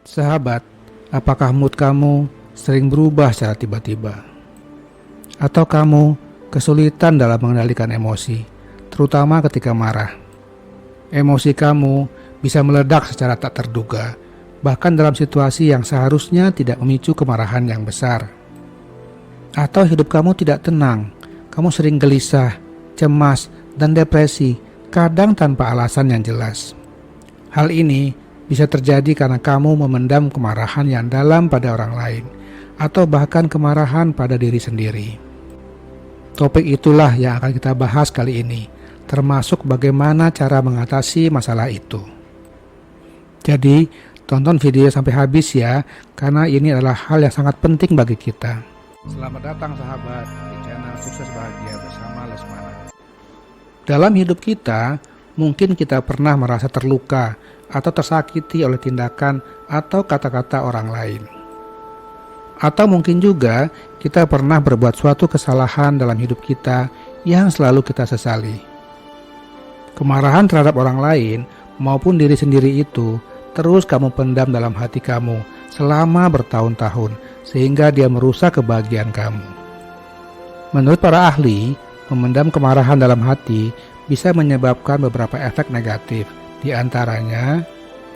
Sahabat, apakah mood kamu sering berubah secara tiba-tiba? Atau kamu kesulitan dalam mengendalikan emosi, terutama ketika marah? Emosi kamu bisa meledak secara tak terduga, bahkan dalam situasi yang seharusnya tidak memicu kemarahan yang besar. Atau hidup kamu tidak tenang, kamu sering gelisah, cemas, dan depresi, kadang tanpa alasan yang jelas. Hal ini bisa terjadi karena kamu memendam kemarahan yang dalam pada orang lain, atau bahkan kemarahan pada diri sendiri. Topik itulah yang akan kita bahas kali ini, termasuk bagaimana cara mengatasi masalah itu. Jadi, tonton video sampai habis ya, karena ini adalah hal yang sangat penting bagi kita. Selamat datang sahabat di channel Sukses Bahagia bersama Lesmana. Dalam hidup kita, mungkin kita pernah merasa terluka atau tersakiti oleh tindakan atau kata-kata orang lain. Atau mungkin juga kita pernah berbuat suatu kesalahan dalam hidup kita yang selalu kita sesali. Kemarahan terhadap orang lain maupun diri sendiri itu terus kamu pendam dalam hati kamu selama bertahun-tahun sehingga dia merusak kebahagiaan kamu. Menurut para ahli, memendam kemarahan dalam hati bisa menyebabkan beberapa efek negatif. Di antaranya,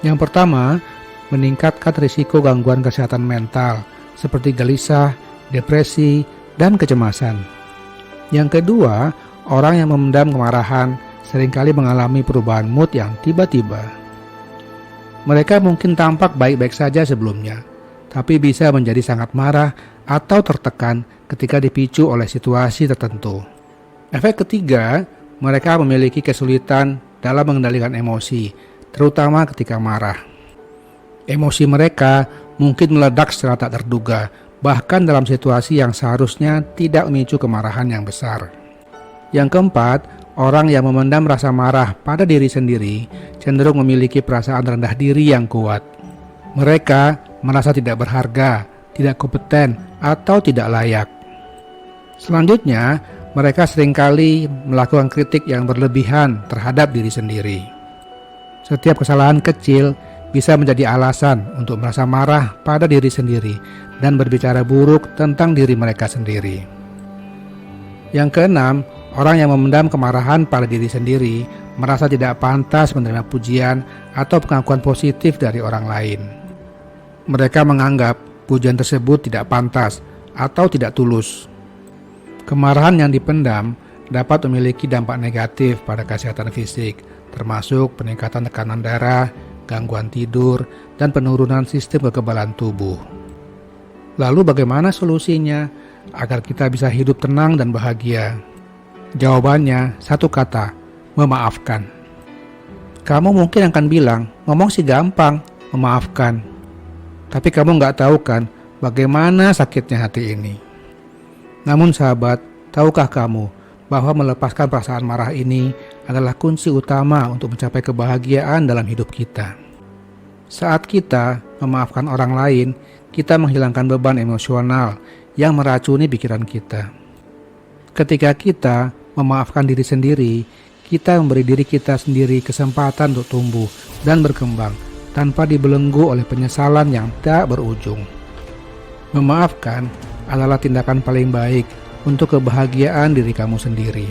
yang pertama, meningkatkan risiko gangguan kesehatan mental seperti gelisah, depresi, dan kecemasan. Yang kedua, orang yang memendam kemarahan seringkali mengalami perubahan mood yang tiba-tiba. Mereka mungkin tampak baik-baik saja sebelumnya, tapi bisa menjadi sangat marah atau tertekan ketika dipicu oleh situasi tertentu. Efek ketiga, mereka memiliki kesulitan dalam mengendalikan emosi, terutama ketika marah. Emosi mereka mungkin meledak secara tak terduga, bahkan dalam situasi yang seharusnya tidak memicu kemarahan yang besar. Yang keempat, orang yang memendam rasa marah pada diri sendiri cenderung memiliki perasaan rendah diri yang kuat. Mereka merasa tidak berharga, tidak kompeten, atau tidak layak. Selanjutnya, mereka seringkali melakukan kritik yang berlebihan terhadap diri sendiri. Setiap kesalahan kecil bisa menjadi alasan untuk merasa marah pada diri sendiri dan berbicara buruk tentang diri mereka sendiri. Yang keenam, orang yang memendam kemarahan pada diri sendiri merasa tidak pantas menerima pujian atau pengakuan positif dari orang lain. Mereka menganggap pujian tersebut tidak pantas atau tidak tulus. Kemarahan yang dipendam dapat memiliki dampak negatif pada kesehatan fisik, termasuk peningkatan tekanan darah, gangguan tidur, dan penurunan sistem kekebalan tubuh. Lalu bagaimana solusinya agar kita bisa hidup tenang dan bahagia? Jawabannya satu kata, memaafkan. Kamu mungkin akan bilang, ngomong sih gampang, memaafkan. Tapi kamu nggak tahu kan bagaimana sakitnya hati ini. Namun sahabat, tahukah kamu bahwa melepaskan perasaan marah ini adalah kunci utama untuk mencapai kebahagiaan dalam hidup kita. Saat kita memaafkan orang lain, kita menghilangkan beban emosional yang meracuni pikiran kita. Ketika kita memaafkan diri sendiri, kita memberi diri kita sendiri kesempatan untuk tumbuh dan berkembang tanpa dibelenggu oleh penyesalan yang tak berujung. Memaafkan adalah tindakan paling baik untuk kebahagiaan diri kamu sendiri.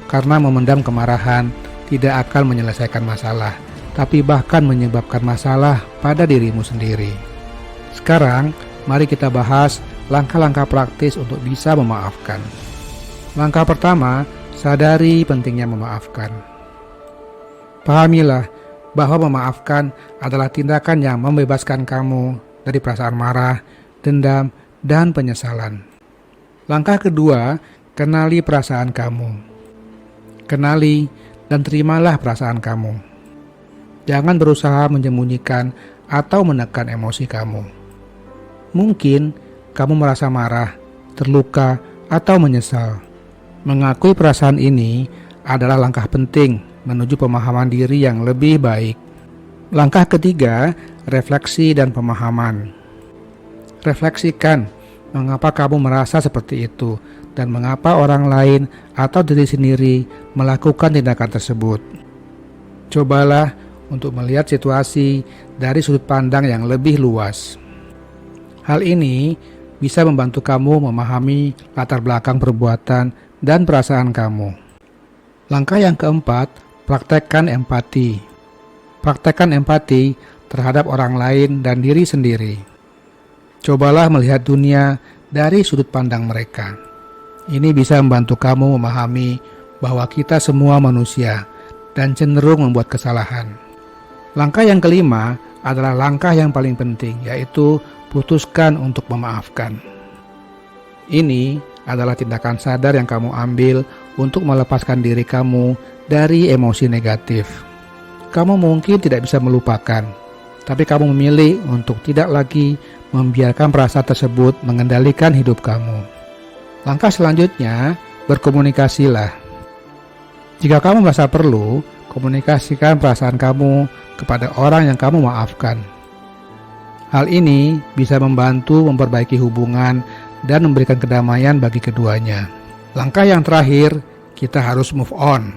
Karena memendam kemarahan tidak akan menyelesaikan masalah, tapi bahkan menyebabkan masalah pada dirimu sendiri. Sekarang, mari kita bahas langkah-langkah praktis untuk bisa memaafkan. Langkah pertama, sadari pentingnya memaafkan. Pahamilah bahwa memaafkan adalah tindakan yang membebaskan kamu dari perasaan marah, dendam, dan penyesalan. Langkah kedua, kenali perasaan kamu. Kenali dan terimalah perasaan kamu. Jangan berusaha menyembunyikan atau menekan emosi kamu. Mungkin kamu merasa marah, terluka, atau menyesal. Mengakui perasaan ini adalah langkah penting menuju pemahaman diri yang lebih baik. Langkah ketiga, refleksi dan pemahaman. Refleksikan mengapa kamu merasa seperti itu dan mengapa orang lain atau diri sendiri melakukan tindakan tersebut. Cobalah untuk melihat situasi dari sudut pandang yang lebih luas. Hal ini bisa membantu kamu memahami latar belakang perbuatan dan perasaan kamu. Langkah yang keempat, praktekkan empati. Praktekkan empati terhadap orang lain dan diri sendiri. Cobalah melihat dunia dari sudut pandang mereka. Ini bisa membantu kamu memahami bahwa kita semua manusia dan cenderung membuat kesalahan. Langkah yang kelima adalah langkah yang paling penting, yaitu putuskan untuk memaafkan. Ini adalah tindakan sadar yang kamu ambil untuk melepaskan diri kamu dari emosi negatif. Kamu mungkin tidak bisa melupakan, tapi kamu memilih untuk tidak lagi membiarkan perasaan tersebut mengendalikan hidup kamu. Langkah selanjutnya, berkomunikasilah. Jika kamu merasa perlu, komunikasikan perasaan kamu kepada orang yang kamu maafkan. Hal ini bisa membantu memperbaiki hubungan dan memberikan kedamaian bagi keduanya. Langkah yang terakhir, kita harus move on.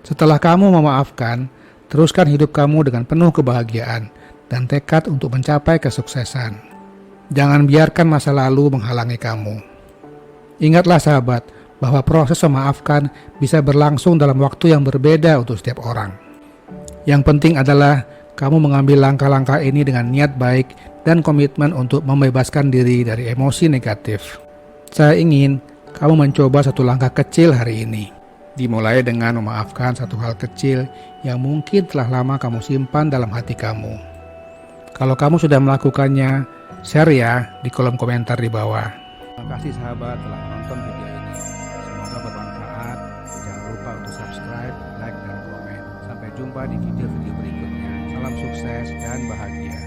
Setelah kamu memaafkan, teruskan hidup kamu dengan penuh kebahagiaan dan tekad untuk mencapai kesuksesan. Jangan biarkan masa lalu menghalangi kamu. Ingatlah sahabat, bahwa proses memaafkan bisa berlangsung dalam waktu yang berbeda untuk setiap orang. Yang penting adalah kamu mengambil langkah-langkah ini dengan niat baik dan komitmen untuk membebaskan diri dari emosi negatif. Saya ingin kamu mencoba satu langkah kecil hari ini. Dimulai dengan memaafkan satu hal kecil yang mungkin telah lama kamu simpan dalam hati kamu. Kalau kamu sudah melakukannya, share ya di kolom komentar di bawah. Terima kasih sahabat telah menonton video ini. Semoga bermanfaat. Jangan lupa untuk subscribe, like, dan komen. Sampai jumpa di video-video berikutnya. Salam sukses dan bahagia.